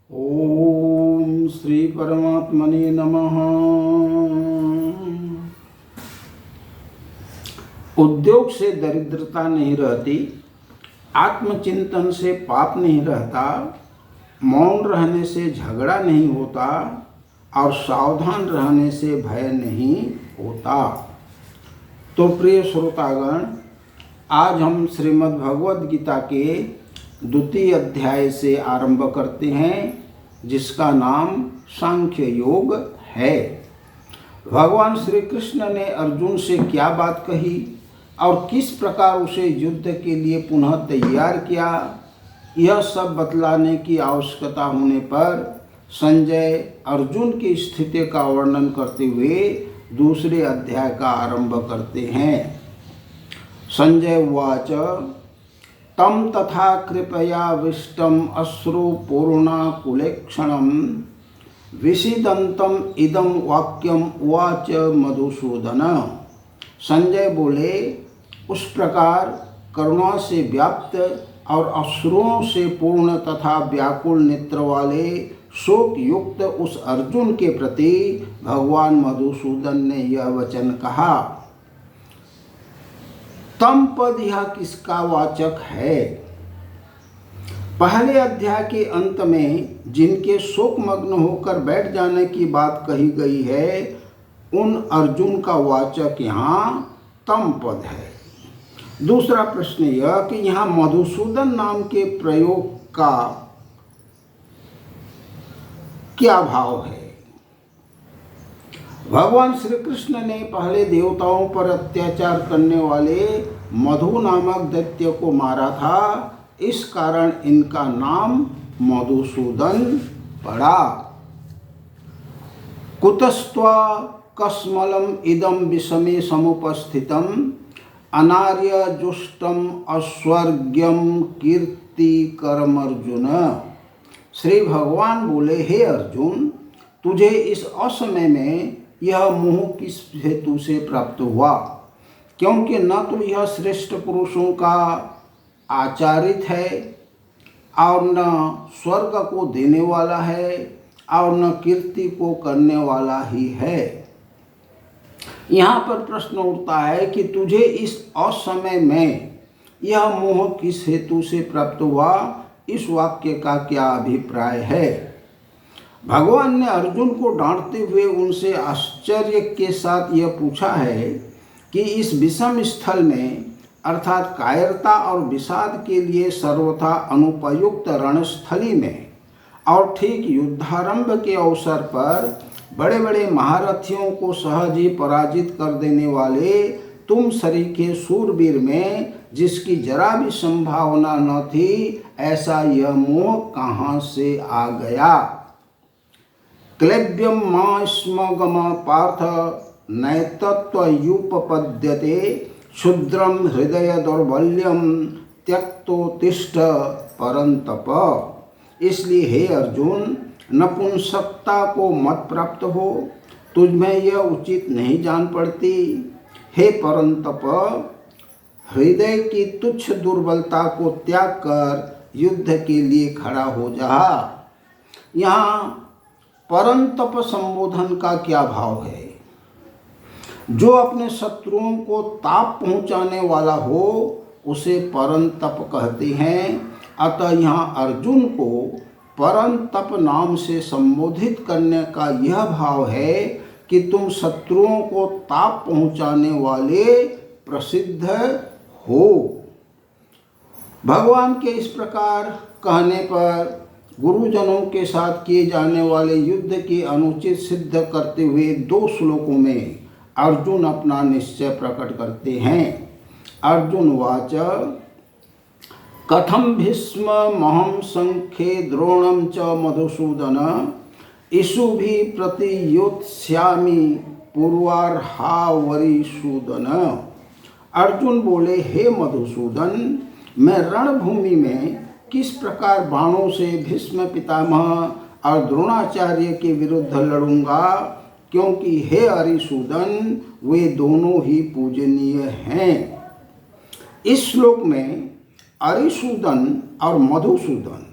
ओम श्री परमात्मने नमः। उद्योग से दरिद्रता नहीं रहती, आत्मचिंतन से पाप नहीं रहता, मौन रहने से झगड़ा नहीं होता और सावधान रहने से भय नहीं होता। तो प्रिय श्रोतागण, आज हम श्रीमद् भगवद गीता के द्वितीय अध्याय से आरंभ करते हैं, जिसका नाम सांख्य योग है। भगवान श्री कृष्ण ने अर्जुन से क्या बात कही और किस प्रकार उसे युद्ध के लिए पुनः तैयार किया, यह सब बतलाने की आवश्यकता होने पर संजय अर्जुन की स्थिति का वर्णन करते हुए दूसरे अध्याय का आरंभ करते हैं। संजय उवाच तम तथा कृपया विष्टम अश्रुपूर्णाकुलेक्षणं विषीदन्तम इदं वाक्यम उवाच मधुसूदन। संजय बोले, उस प्रकार करुणा से व्याप्त और अश्रुओं से पूर्ण तथा व्याकुल नेत्र वाले शोक युक्त उस अर्जुन के प्रति भगवान मधुसूदन ने यह वचन कहा। तम पद यह किसका वाचक है? पहले अध्याय के अंत में जिनके शोकमग्न होकर बैठ जाने की बात कही गई है, उन अर्जुन का वाचक यहाँ तम पद है। दूसरा प्रश्न यह कि यहाँ मधुसूदन नाम के प्रयोग का क्या भाव है? भगवान श्री कृष्ण ने पहले देवताओं पर अत्याचार करने वाले मधु नामक दैत्य को मारा था, इस कारण इनका नाम मधुसूदन पड़ा। कुतस्त्वा कस्मलम इदम विषमे समुपस्थितम अनार्य जुष्टम अस्वर्ग्यम कीर्तिकरम अर्जुन। श्री भगवान बोले, हे अर्जुन, तुझे इस असमय में यह मोह किस हेतु से प्राप्त हुआ? क्योंकि न तो यह श्रेष्ठ पुरुषों का आचारित है और न स्वर्ग को देने वाला है और न कीर्ति को करने वाला ही है। यहाँ पर प्रश्न उठता है कि तुझे इस असमय में यह मोह किस हेतु से प्राप्त हुआ? इस वाक्य का क्या अभिप्राय है? भगवान ने अर्जुन को डांटते हुए उनसे आश्चर्य के साथ यह पूछा है कि इस विषम स्थल में अर्थात कायरता और विषाद के लिए सर्वथा अनुपयुक्त रणस्थली में और ठीक युद्धारंभ के अवसर पर बड़े बड़े महारथियों को सहज ही पराजित कर देने वाले तुम सरीखे शूरवीर में जिसकी जरा भी संभावना न थी, ऐसा यह मोह कहाँ से आ गया? क्लैब्यम मा स्मगम पार्थ नैतत्वयुपपद्यते क्षुद्रम हृदय दौर्बल्यम त्यक्तोत्तिष्ठ परंतप। इसलिए हे अर्जुन, नपुंसकता को मत प्राप्त हो, तुझमें यह उचित नहीं जान पड़ती। हे परंतप, हृदय की तुच्छ दुर्बलता को त्याग कर युद्ध के लिए खड़ा हो जा। यहाँ परंतप संबोधन का क्या भाव है? जो अपने शत्रुओं को ताप पहुंचाने वाला हो उसे परंतप कहते हैं। अतः यहाँ अर्जुन को परंतप नाम से संबोधित करने का यह भाव है कि तुम शत्रुओं को ताप पहुंचाने वाले प्रसिद्ध हो। भगवान के इस प्रकार कहने पर गुरुजनों के साथ किए जाने वाले युद्ध की अनुचित सिद्ध करते हुए दो श्लोकों में अर्जुन अपना निश्चय प्रकट करते हैं। अर्जुन वाच कथम भीष्म महम संख्ये द्रोणम च मधुसूदन इषुभि प्रतियोत्स्यामि पूर्वार्हावरिसूदन। अर्जुन बोले, हे मधुसूदन, मैं रणभूमि में किस प्रकार बाणों से भीष्म पितामह और द्रोणाचार्य के विरुद्ध लड़ूंगा, क्योंकि हे अरिसूदन, वे दोनों ही पूजनीय हैं। इस श्लोक में अरिसूदन और मधुसूदन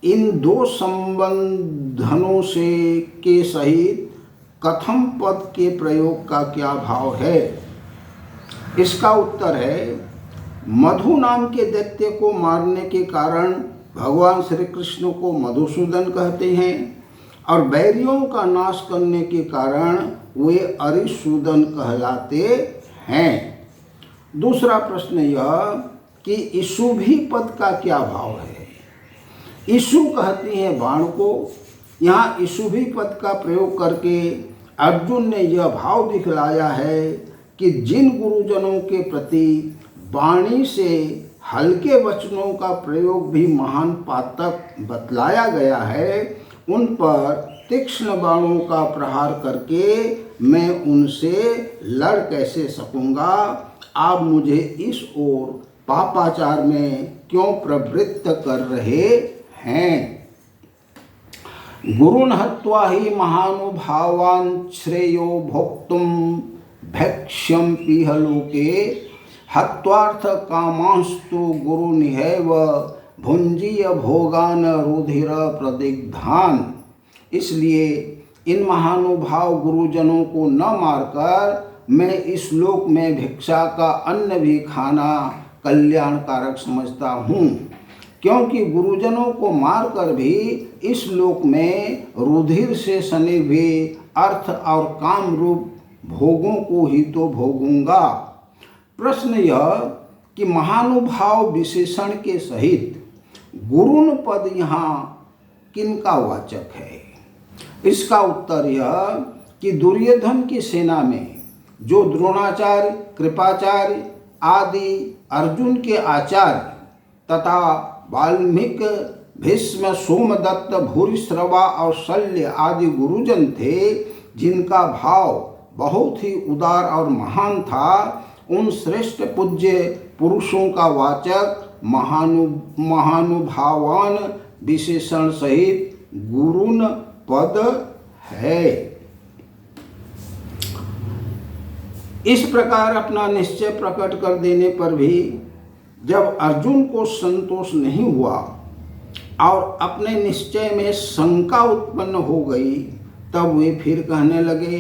इन दो संबंधनों से के सहित कथम पद के प्रयोग का क्या भाव है? इसका उत्तर है, मधु नाम के दैत्य को मारने के कारण भगवान श्री कृष्ण को मधुसूदन कहते हैं और बैरियों का नाश करने के कारण वे अरिसूदन कहलाते हैं। दूसरा प्रश्न यह कि इशुभी पद का क्या भाव है? इशु कहती हैं बाण को। यहाँ इशुभी पद का प्रयोग करके अर्जुन ने यह भाव दिखलाया है कि जिन गुरुजनों के प्रति वाणी से हल्के वचनों का प्रयोग भी महान पातक बतलाया गया है, उन पर तीक्ष्ण बाणों का प्रहार करके मैं उनसे लड़ कैसे सकूंगा? आप मुझे इस ओर पापाचार में क्यों प्रवृत्त कर रहे हैं? गुरुन् हत्वा हि महानुभावान् श्रेयो भोक्तुं भैक्ष्यं पीह लोके हत्वार्थ कामांस्तु गुरुनिहैव भुंजीय भोगान रुधिर प्रदिग्धान। इसलिए इन महानुभाव गुरुजनों को न मारकर मैं इस लोक में भिक्षा का अन्न भी खाना कल्याणकारक समझता हूँ, क्योंकि गुरुजनों को मारकर भी इस लोक में रुधिर से सने हुए अर्थ और काम रूप भोगों को ही तो भोगूंगा। प्रश्न यह कि महानुभाव विशेषण के सहित गुरुन पद यहाँ किनका वाचक है? इसका उत्तर यह कि दुर्योधन की सेना में जो द्रोणाचार्य, कृपाचार्य आदि अर्जुन के आचार्य तथा वाल्मीकि, भीष्म, सोमदत्त, भूरिश्रवा और शल्य आदि गुरुजन थे, जिनका भाव बहुत ही उदार और महान था, उन श्रेष्ठ पूज्य पुरुषों का वाचक महानुभावान विशेषण सहित गुरुन पद है। इस प्रकार अपना निश्चय प्रकट कर देने पर भी जब अर्जुन को संतोष नहीं हुआ और अपने निश्चय में शंका उत्पन्न हो गई, तब वे फिर कहने लगे,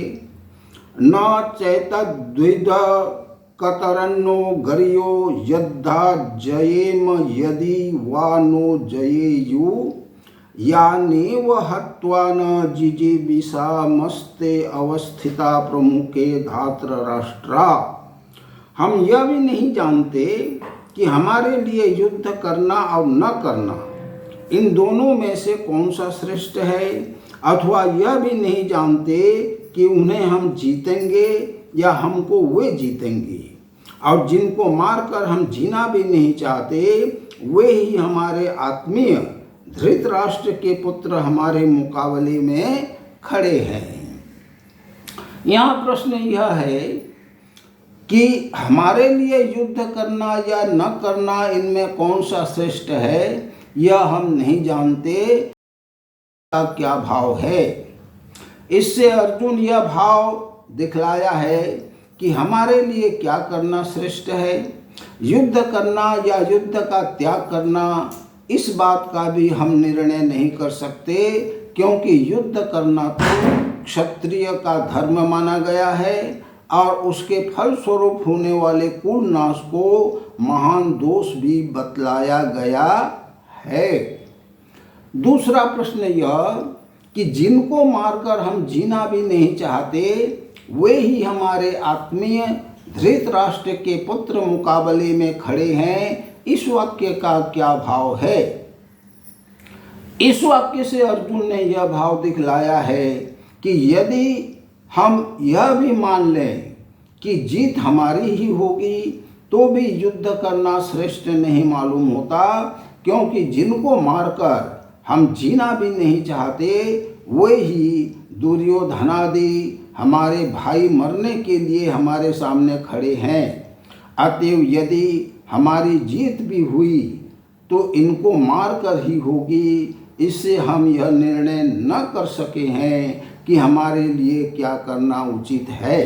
न चैतद्विद कतरन्नो गरियो यद्धा जयेम यदि वा नो जयेयु यानेव हत्वा न जिजीविषामस्ते अवस्थिता प्रमुखे धात्र राष्ट्रा। हम यह भी नहीं जानते कि हमारे लिए युद्ध करना और न करना, इन दोनों में से कौन सा श्रेष्ठ है, अथवा यह भी नहीं जानते कि उन्हें हम जीतेंगे या हमको वे जीतेंगे, और जिनको मारकर हम जीना भी नहीं चाहते, वे ही हमारे आत्मीय धृतराष्ट्र के पुत्र हमारे मुकाबले में खड़े हैं। यहाँ प्रश्न यह है कि हमारे लिए युद्ध करना या न करना, इनमें कौन सा श्रेष्ठ है, यह हम नहीं जानते का क्या भाव है। इससे अर्जुन यह भाव दिखलाया है कि हमारे लिए क्या करना श्रेष्ठ है, युद्ध करना या युद्ध का त्याग करना, इस बात का भी हम निर्णय नहीं कर सकते, क्योंकि युद्ध करना तो क्षत्रिय का धर्म माना गया है और उसके फल स्वरूप होने वाले कुल नाश को महान दोष भी बतलाया गया है। दूसरा प्रश्न यह कि जिनको मारकर हम जीना भी नहीं चाहते, वे ही हमारे आत्मीय धृतराष्ट्र के पुत्र मुकाबले में खड़े हैं, इस वाक्य का क्या भाव है? इस वाक्य से अर्जुन ने यह भाव दिखलाया है कि यदि हम यह भी मान लें कि जीत हमारी ही होगी, तो भी युद्ध करना श्रेष्ठ नहीं मालूम होता, क्योंकि जिनको मारकर हम जीना भी नहीं चाहते, वे ही दुर्योधनादि हमारे भाई मरने के लिए हमारे सामने खड़े हैं। अतएव यदि हमारी जीत भी हुई तो इनको मारकर ही होगी। इससे हम यह निर्णय न कर सके हैं कि हमारे लिए क्या करना उचित है।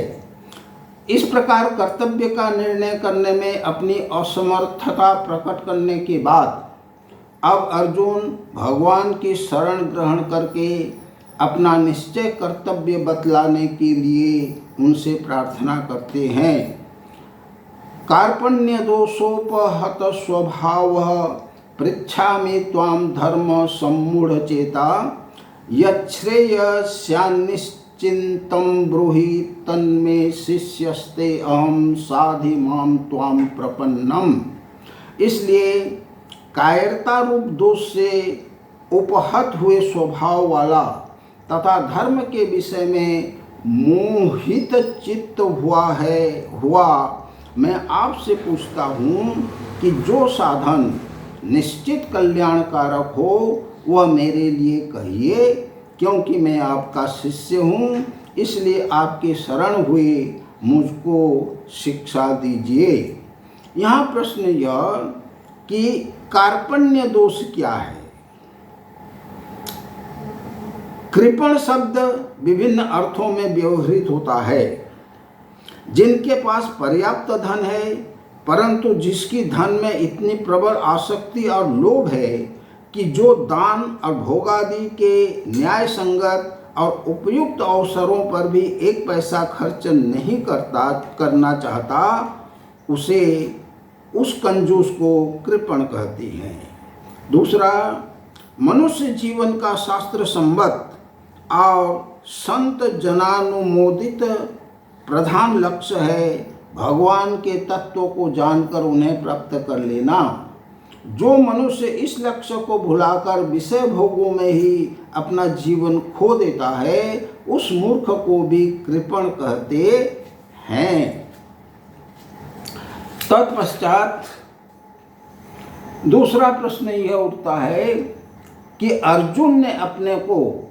इस प्रकार कर्तव्य का निर्णय करने में अपनी असमर्थता प्रकट करने के बाद अब अर्जुन भगवान की शरण ग्रहण करके अपना निश्चय कर्तव्य बतलाने के लिए उनसे प्रार्थना करते हैं। कार्पण्य दोषोपहत स्वभाव पृच्छामि त्वां धर्म सम्मूढ़ चेता यच्छ्रेयस्यान्निश्चिन्तं ब्रूहि तन्मे शिष्यस्ते अहम साधि माम त्वां प्रपन्नम। इसलिए कायरता रूप दोष से उपहत हुए स्वभाव वाला तथा धर्म के विषय में मोहित चित्त हुआ मैं आपसे पूछता हूँ कि जो साधन निश्चित कल्याणकारक हो वह मेरे लिए कहिए, क्योंकि मैं आपका शिष्य हूँ, इसलिए आपके शरण हुए मुझको शिक्षा दीजिए। यहाँ प्रश्न यह कि कार्पण्य दोष क्या है। कृपण शब्द विभिन्न अर्थों में व्यवहृत होता है। जिनके पास पर्याप्त धन है परंतु जिसकी धन में इतनी प्रबल आसक्ति और लोभ है कि जो दान और भोगादि के न्याय संगत और उपयुक्त अवसरों पर भी एक पैसा खर्च नहीं करना चाहता, उसे उस कंजूस को कृपण कहती हैं। दूसरा, मनुष्य जीवन का शास्त्र संबद्ध और संत जनानुमोदित प्रधान लक्ष्य है भगवान के तत्वों को जानकर उन्हें प्राप्त कर लेना। जो मनुष्य इस लक्ष्य को भुलाकर विषय भोगों में ही अपना जीवन खो देता है उस मूर्ख को भी कृपण कहते हैं। तत्पश्चात दूसरा प्रश्न यह उठता है कि अर्जुन ने अपने को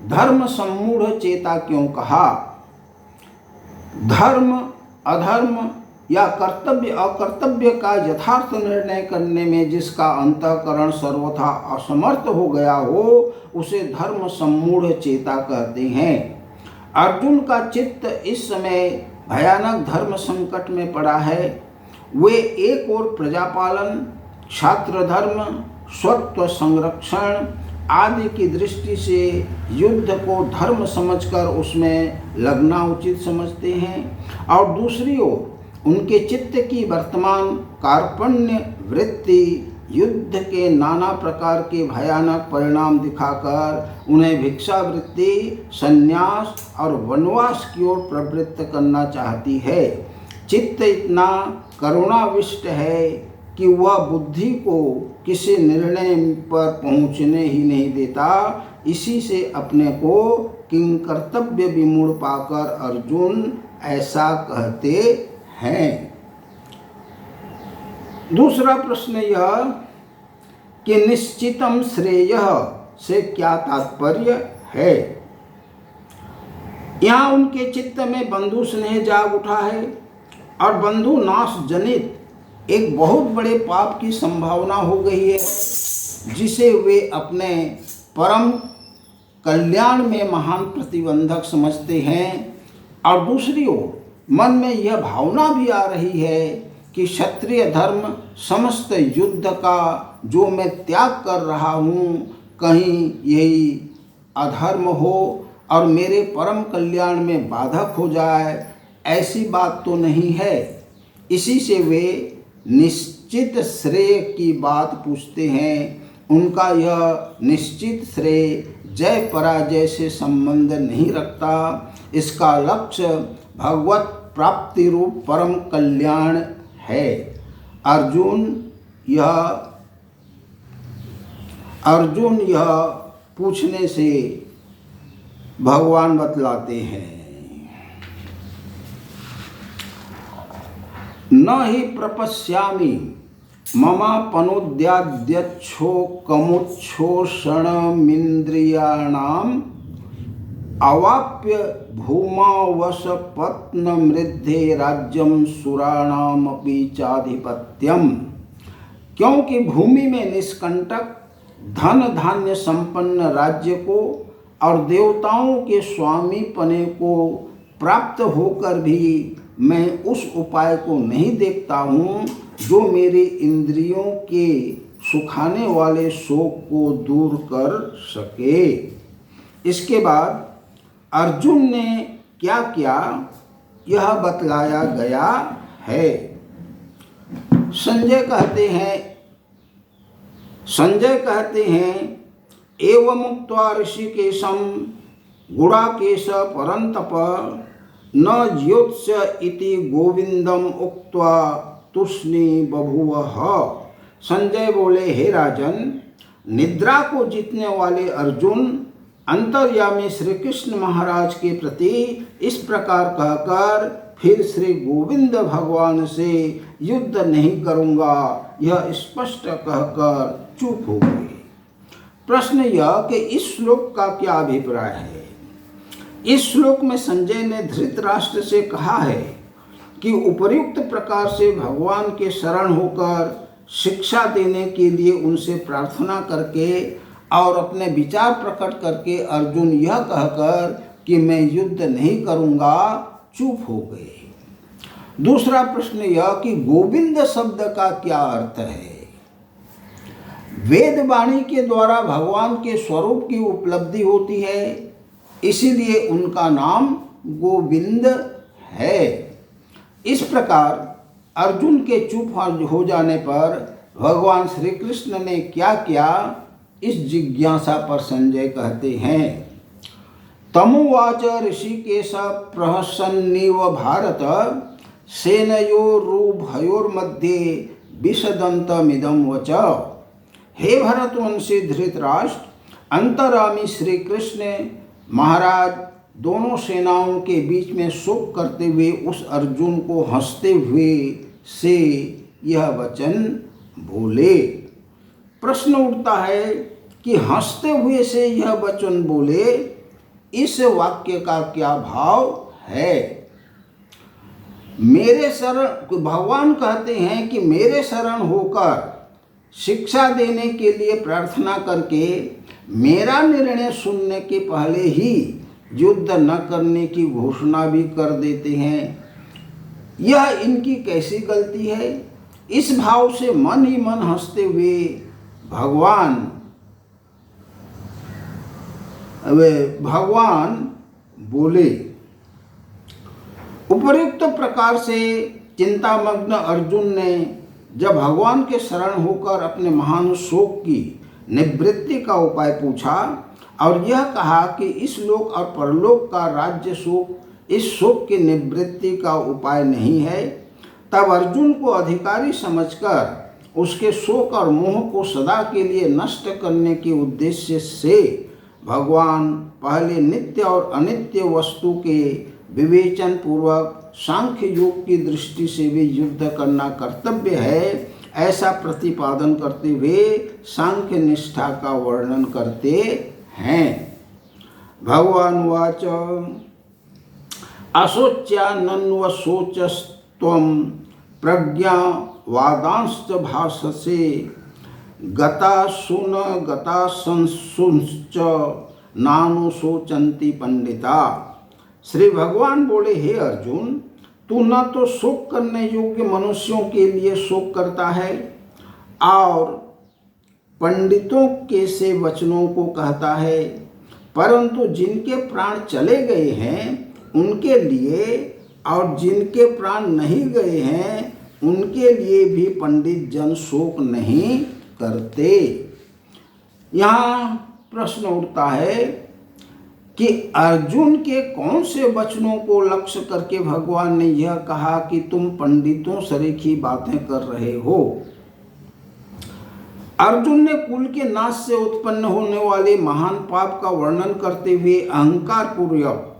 धर्म सम्मूढ़ चेता क्यों कहा। धर्म अधर्म या कर्तव्य अकर्तव्य का यथार्थ निर्णय करने में जिसका अंतःकरण सर्वथा असमर्थ हो गया हो उसे धर्म सम्मूढ़ चेता कहते हैं। अर्जुन का चित्त इस समय भयानक धर्म संकट में पड़ा है। वे एक ओर प्रजापालन, क्षात्र धर्म, स्वत्व संरक्षण आदि की दृष्टि से युद्ध को धर्म समझकर उसमें लगना उचित समझते हैं और दूसरी ओर उनके चित्त की वर्तमान कार्पण्य वृत्ति युद्ध के नाना प्रकार के भयानक परिणाम दिखाकर उन्हें भिक्षावृत्ति, संन्यास और वनवास की ओर प्रवृत्त करना चाहती है। चित्त इतना करुणाविष्ट है कि वह बुद्धि को किसी निर्णय पर पहुँचने ही नहीं देता। इसी से अपने को किंकर्तव्य विमूढ़ पाकर अर्जुन ऐसा कहते हैं। दूसरा प्रश्न यह कि निश्चितम श्रेय से क्या तात्पर्य है। यहाँ उनके चित्त में बंधु स्नेह जाग उठा है और बंधु नाश जनित एक बहुत बड़े पाप की संभावना हो गई है जिसे वे अपने परम कल्याण में महान प्रतिबंधक समझते हैं। और दूसरी ओर मन में यह भावना भी आ रही है कि क्षत्रिय धर्म समस्त युद्ध का जो मैं त्याग कर रहा हूँ कहीं यही अधर्म हो और मेरे परम कल्याण में बाधक हो जाए, ऐसी बात तो नहीं है। इसी से वे निश्चित श्रेय की बात पूछते हैं। उनका यह निश्चित श्रेय जय पराजय से संबंध नहीं रखता। इसका लक्ष्य भगवत प्राप्ति रूप परम कल्याण है। अर्जुन यह पूछने से भगवान बतलाते हैं, न हि प्रपश्यामि ममापनोद्याद्यच्छो कमुच्छोषणमिन्द्रियाणाम् अवाप्य भूमावसपत्नमृद्धे राज्यं सुराणामपि चाधिपत्यम्। क्योंकि भूमि में निष्कंटक धन धान्य संपन्न राज्य को और देवताओं के स्वामी पने को प्राप्त होकर भी मैं उस उपाय को नहीं देखता हूँ जो मेरे इंद्रियों के सुखाने वाले शोक को दूर कर सके। इसके बाद अर्जुन ने क्या किया यह बतलाया गया है। संजय कहते हैं एवं मुक्त्वा ऋषिकेशं गुडाकेश परन्तप न ज्योत्स्य इति गोविंदम उक्त्वा तुष्णी बभूवः। संजय बोले, हे राजन, निद्रा को जीतने वाले अर्जुन अंतर्यामी श्री कृष्ण महाराज के प्रति इस प्रकार कहकर फिर श्री गोविंद भगवान से युद्ध नहीं करूंगा यह स्पष्ट कहकर चुप हो गए। प्रश्न यह कि इस श्लोक का क्या अभिप्राय है। इस श्लोक में संजय ने धृतराष्ट्र से कहा है कि उपर्युक्त प्रकार से भगवान के शरण होकर शिक्षा देने के लिए उनसे प्रार्थना करके और अपने विचार प्रकट करके अर्जुन यह कहकर कि मैं युद्ध नहीं करूंगा चुप हो गए। दूसरा प्रश्न यह कि गोविंद शब्द का क्या अर्थ है। वेद वाणी के द्वारा भगवान के स्वरूप की उपलब्धि होती है, इसीलिए उनका नाम गोविंद है। इस प्रकार अर्जुन के चुप हो जाने पर भगवान श्री कृष्ण ने क्या किया, इस जिज्ञासा पर संजय कहते हैं तमुवाच ऋषिकेश प्रहसन्निव भारत सेनयोरुभयोर्मध्ये विशदन्तमिदं वच। हे भरतवंशी धृतराष्ट्र, अंतरामी श्री कृष्ण महाराज दोनों सेनाओं के बीच में शोक करते हुए उस अर्जुन को हंसते हुए से यह वचन बोले। प्रश्न उठता है कि हंसते हुए से यह वचन बोले, इस वाक्य का क्या भाव है। मेरे शरण, भगवान कहते हैं कि मेरे शरण होकर शिक्षा देने के लिए प्रार्थना करके मेरा निर्णय सुनने के पहले ही युद्ध न करने की घोषणा भी कर देते हैं। यह इनकी कैसी गलती है। इस भाव से मन ही मन हंसते हुए भगवान बोले। उपर्युक्त प्रकार से चिंतामग्न अर्जुन ने जब भगवान के शरण होकर अपने महान शोक की निवृत्ति का उपाय पूछा और यह कहा कि इस लोक और परलोक का राज्य शोक इस शोक की निवृत्ति का उपाय नहीं है, तब अर्जुन को अधिकारी समझकर उसके शोक और मोह को सदा के लिए नष्ट करने के उद्देश्य से भगवान पहले नित्य और अनित्य वस्तु के विवेचन पूर्वक सांख्य योग की दृष्टि से भी युद्ध करना कर्तव्य है, ऐसा प्रतिपादन करते हुए सांख्य निष्ठा का वर्णन करते हैं। भगवान वाच अशोच्यानन्वशोचस्त्वं प्रज्ञा वादांश्च भाषसे गता सुन गता संसुंश्च नानुशोचन्ति पंडिता। श्री भगवान बोले, हे अर्जुन, तू न तो शोक करने योग्य मनुष्यों के लिए शोक करता है और पंडितों के से वचनों को कहता है, परंतु जिनके प्राण चले गए हैं उनके लिए और जिनके प्राण नहीं गए हैं उनके लिए भी पंडित जन शोक नहीं करते। यहाँ प्रश्न उठता है कि अर्जुन के कौन से वचनों को लक्ष्य करके भगवान ने यह कहा कि तुम पंडितों सरीखी बातें कर रहे हो। अर्जुन ने कुल के नाश से उत्पन्न होने वाले महान पाप का वर्णन करते हुए अहंकार पूर्वक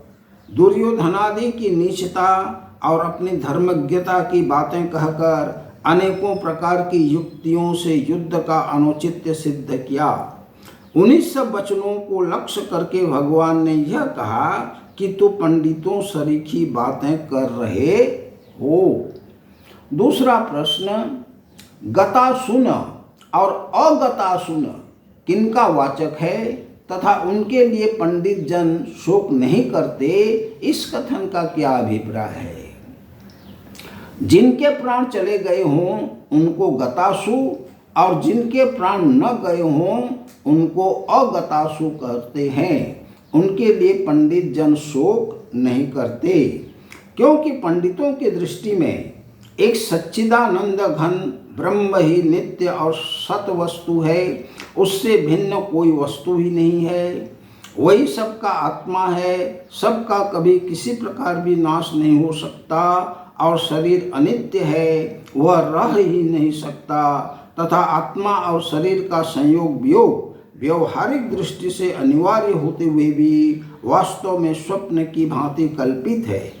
दुर्योधनादि की नीचता और अपनी धर्मज्ञता की बातें कहकर अनेकों प्रकार की युक्तियों से युद्ध का अनुचित्य सिद्ध किया। उन्हीं सब वचनों को लक्ष्य करके भगवान ने यह कहा कि तू पंडितों सरीखी बातें कर रहे हो। दूसरा प्रश्न, गतासुन और अगतासुन किनका वाचक है तथा उनके लिए पंडित जन शोक नहीं करते, इस कथन का क्या अभिप्राय है। जिनके प्राण चले गए हों उनको गतासु और जिनके प्राण न गए हों उनको अगतासु कहते हैं। उनके लिए पंडित जन शोक नहीं करते, क्योंकि पंडितों की दृष्टि में एक सच्चिदानंद घन ब्रह्म ही नित्य और सत वस्तु है। उससे भिन्न कोई वस्तु ही नहीं है। वही सबका आत्मा है। सबका कभी किसी प्रकार भी नाश नहीं हो सकता और शरीर अनित्य है, वह रह ही नहीं सकता। तथा आत्मा और शरीर का संयोग वियोग व्यवहारिक दृष्टि से अनिवार्य होते हुए भी वास्तव में स्वप्न की भांति कल्पित है।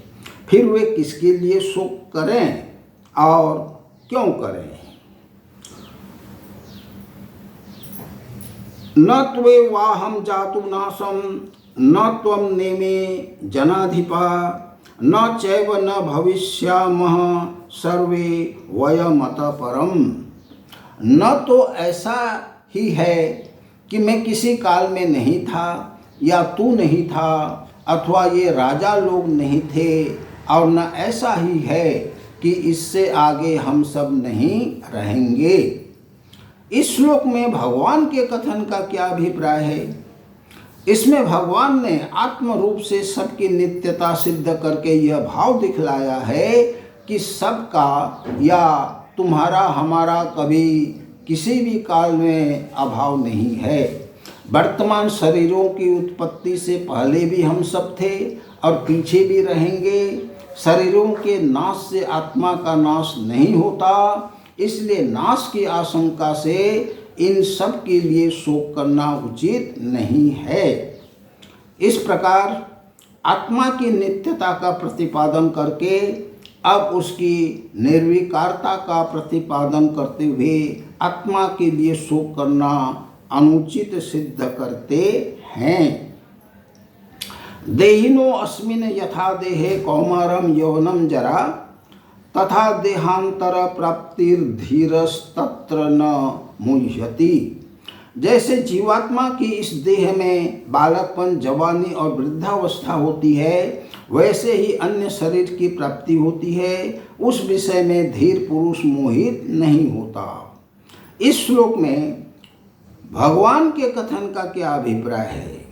फिर वे किसके लिए शोक करें और क्यों करें? न त्वे वाहम जातु नाशम न त्वं नेमे जनाधिपा न चैव न भविष्यामः सर्वे वयमतः परम। न तो ऐसा ही है कि मैं किसी काल में नहीं था या तू नहीं था अथवा ये राजा लोग नहीं थे, और न ऐसा ही है कि इससे आगे हम सब नहीं रहेंगे। इस श्लोक में भगवान के कथन का क्या अभिप्राय है? इसमें भगवान ने आत्म रूप से सबकी नित्यता सिद्ध करके यह भाव दिखलाया है कि सबका या तुम्हारा हमारा कभी किसी भी काल में अभाव नहीं है। वर्तमान शरीरों की उत्पत्ति से पहले भी हम सब थे और पीछे भी रहेंगे। शरीरों के नाश से आत्मा का नाश नहीं होता, इसलिए नाश की आशंका से इन सब के लिए शोक करना उचित नहीं है। इस प्रकार आत्मा की नित्यता का प्रतिपादन करके अब उसकी निर्विकारता का प्रतिपादन करते हुए आत्मा के लिए शोक करना अनुचित सिद्ध करते हैं। देहिनो अस्मिन् यथा देहे कौमारम यौवनम जरा तथा देहांतर प्राप्तिर्धीरस्तत्र न मुह्यति। जैसे जीवात्मा की इस देह में बालकपन, जवानी और वृद्धावस्था होती है, वैसे ही अन्य शरीर की प्राप्ति होती है। उस विषय में धीर पुरुष मोहित नहीं होता। इस श्लोक में भगवान के कथन का क्या अभिप्राय है?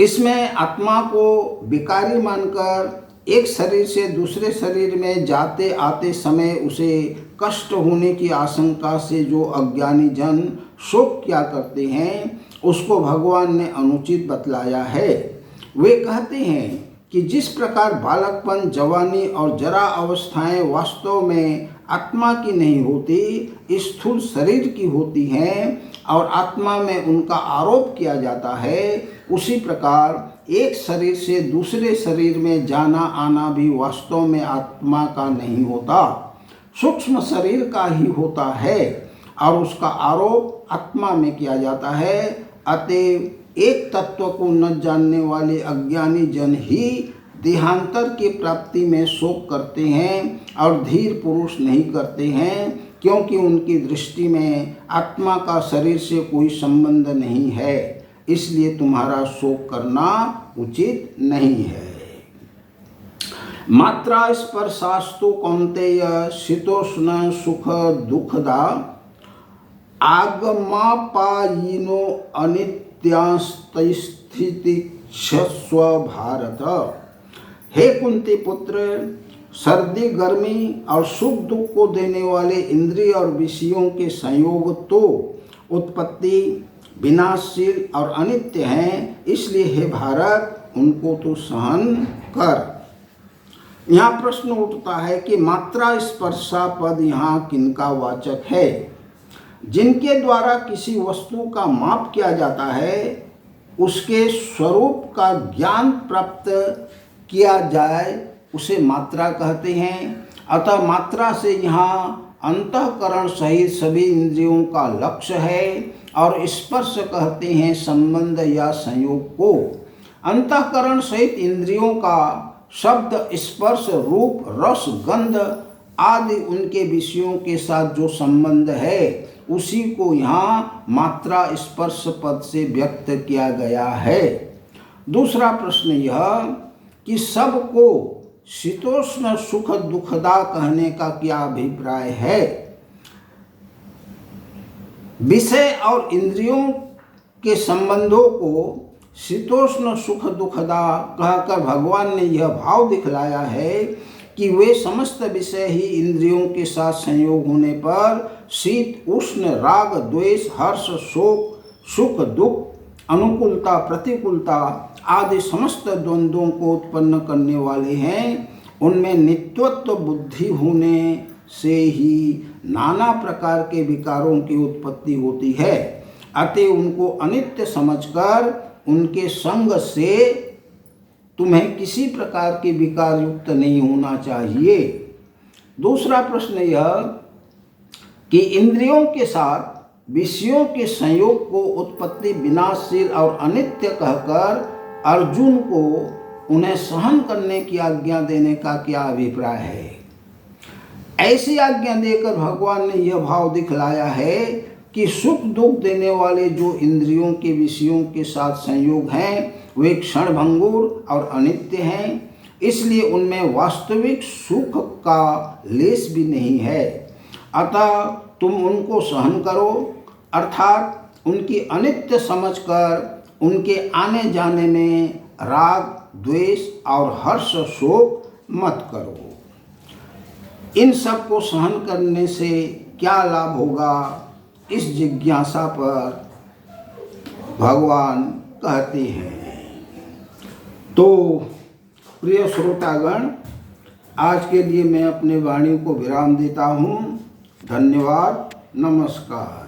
इसमें आत्मा को विकारी मानकर एक शरीर से दूसरे शरीर में जाते आते समय उसे कष्ट होने की आशंका से जो अज्ञानी जन शोक क्या करते हैं, उसको भगवान ने अनुचित बतलाया है। वे कहते हैं कि जिस प्रकार बालकपन, जवानी और जरा अवस्थाएं वास्तव में आत्मा की नहीं होती, स्थूल शरीर की होती हैं और आत्मा में उनका आरोप किया जाता है, उसी प्रकार एक शरीर से दूसरे शरीर में जाना आना भी वास्तव में आत्मा का नहीं होता, सूक्ष्म शरीर का ही होता है और उसका आरोप आत्मा में किया जाता है। अतएव एक तत्व को न जानने वाले अज्ञानी जन ही देहांतर की प्राप्ति में शोक करते हैं और धीर पुरुष नहीं करते हैं, क्योंकि उनकी दृष्टि में आत्मा का शरीर से कोई संबंध नहीं है। इसलिए तुम्हारा शोक करना उचित नहीं है। मात्रा स्पर्शास्तु कौन्तेय शीतोष्ण सुख दुखदा आगमापायिनो अनित्यांस्तिष्ठस्व भारत। हे कुंती पुत्र, सर्दी, गर्मी और सुख दुख को देने वाले इंद्रिय और विषयों के संयोग तो उत्पत्ति, विनाशशील और अनित्य हैं, इसलिए हे भारत उनको तो सहन कर। यहाँ प्रश्न उठता है कि मात्रा स्पर्शा पद यहाँ किनका वाचक है? जिनके द्वारा किसी वस्तु का माप किया जाता है, उसके स्वरूप का ज्ञान प्राप्त किया जाए, उसे मात्रा कहते हैं। अतः मात्रा से यहाँ अंतःकरण सहित सभी इंद्रियों का लक्ष्य है और स्पर्श कहते हैं संबंध या संयोग को। अंतःकरण सहित इंद्रियों का शब्द, स्पर्श, रूप, रस, गंध आदि उनके विषयों के साथ जो संबंध है, उसी को यहाँ मात्रा स्पर्श पद से व्यक्त किया गया है। दूसरा प्रश्न यह कि सबको शीतोष्ण सुख दुखदा कहने का क्या अभिप्राय है? विषय और इंद्रियों के संबंधों को शीतोष्ण सुख दुखदा कहकर भगवान ने यह भाव दिखलाया है कि वे समस्त विषय ही इंद्रियों के साथ संयोग होने पर शीत उष्ण राग द्वेष हर्ष शोक सुख दुख अनुकूलता प्रतिकूलता आदि समस्त द्वंद्वों को उत्पन्न करने वाले हैं। उनमें नित्यत्व बुद्धि होने से ही नाना प्रकार के विकारों की उत्पत्ति होती है। अतः उनको अनित्य समझकर उनके संग से तुम्हें किसी प्रकार के विकार युक्त नहीं होना चाहिए। दूसरा प्रश्न यह कि इंद्रियों के साथ विषयों के संयोग को उत्पत्ति विनाशशील और अनित्य कहकर अर्जुन को उन्हें सहन करने की आज्ञा देने का क्या अभिप्राय है? ऐसी आज्ञा देकर भगवान ने यह भाव दिखलाया है कि सुख दुख देने वाले जो इंद्रियों के विषयों के साथ संयोग हैं वे क्षणभंगुर और अनित्य हैं, इसलिए उनमें वास्तविक सुख का लेश भी नहीं है। अतः तुम उनको सहन करो, अर्थात उनकी अनित्य समझकर उनके आने जाने में राग द्वेष और हर्ष शोक मत करो। इन सब को सहन करने से क्या लाभ होगा, इस जिज्ञासा पर भगवान कहते हैं। तो प्रिय श्रोतागण, आज के लिए मैं अपने वाणी को विराम देता हूँ। धन्यवाद, नमस्कार।